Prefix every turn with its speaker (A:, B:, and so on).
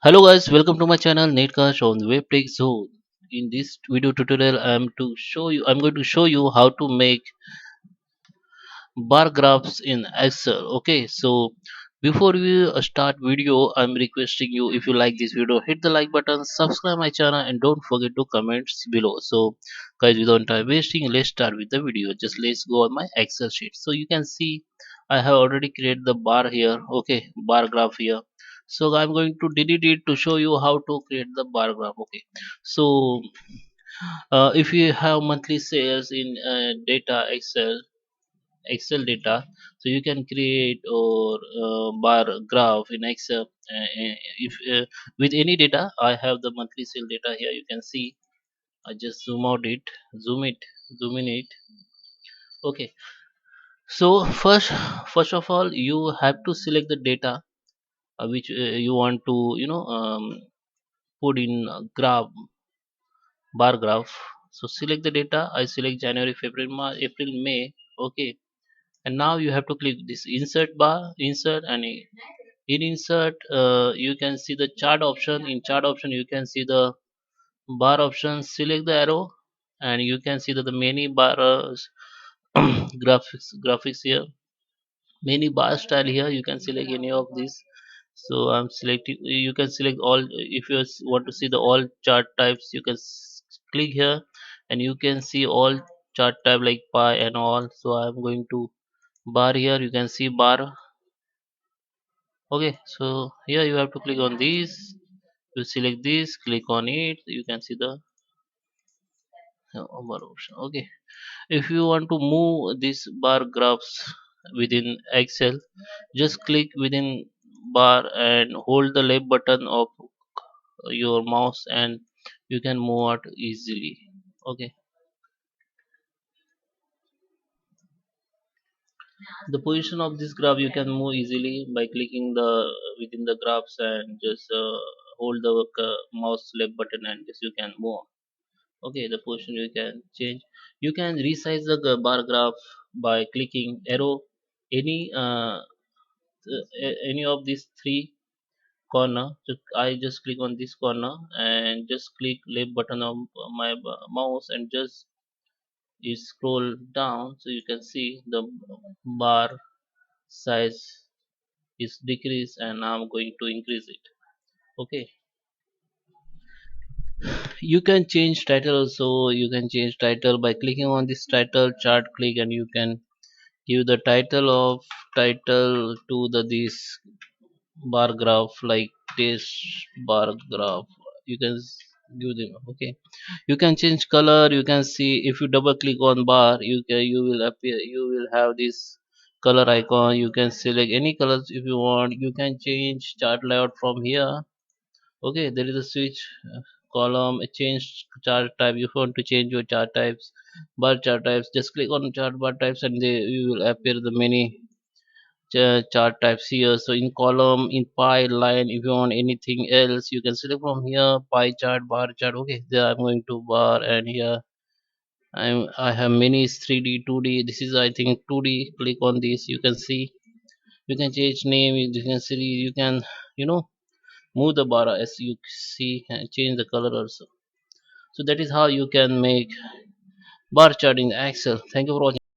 A: Hello guys, welcome to my channel NetCast on WebTech Zone. In this video tutorial, I'm going to show you how to make bar graphs in Excel. Okay, so before we start video, I'm requesting you, if you like this video, hit the like button, subscribe my channel, and don't forget to comments below. So guys, without time wasting, let's start with the video. Just let's go on my Excel sheet. So you can see I have already created the bar here. Okay, bar graph here. So I'm going to delete it to show you how to create the bar graph. Okay, so if you have monthly sales in data excel data, so you can create or bar graph in excel. If with any data, I have the monthly sale data here. You can see I just zoom it zoom in it. Okay, so first of all, you have to select the data which you want to put in graph bar graph. So select the data. I select January, February, March, April, May. Okay, and now you have to click this insert bar, insert, and in insert you can see the chart option. In chart option you can see the bar option. Select the arrow and you can see that the many bars graphics here, many bar style here. You can select any of these. So I'm selecting. You can select all. If you want to see the all chart types, you can click here and you can see all chart type like pie and all. So I'm going to bar here. You can see bar. Okay, so here you have to click on this. You select this, click on it. You can see the bar option. Okay, if you want to move this bar graphs within Excel, just click within bar and hold the left button of your mouse and you can move out easily. Okay, the position of this graph you can move easily by clicking the within the graphs and just hold the mouse left button and just you can move. Okay, the position you can change. You can resize the bar graph by clicking arrow any any of these three corner. So I just click on this corner and just click left button of my mouse and just you scroll down, so you can see the bar size is decreased and now I'm going to increase it. Okay, you can change title also. You can change title by clicking on this title chart, click, and you can give the title to the this bar graph like this bar graph. You can give them. Okay, you can change color. You can see if you double click on bar, you will appear, you will have this color icon. You can select any colors if you want. You can change chart layout from here. Okay, there is a switch column, a change chart type. If you want to change your chart types, bar chart types, just click on chart bar types and they you will appear the many chart types here. So in column, in pie, line, if you want anything else, you can select from here pie chart, bar chart. Okay, there I'm going to bar and here I have many 3D, 2D. This is I think 2D. Click on this. You can see. You can change name. You can see. You can you know move the bar as you see and change the color also. So that is how you can make bar chart in Excel. Thank you for watching.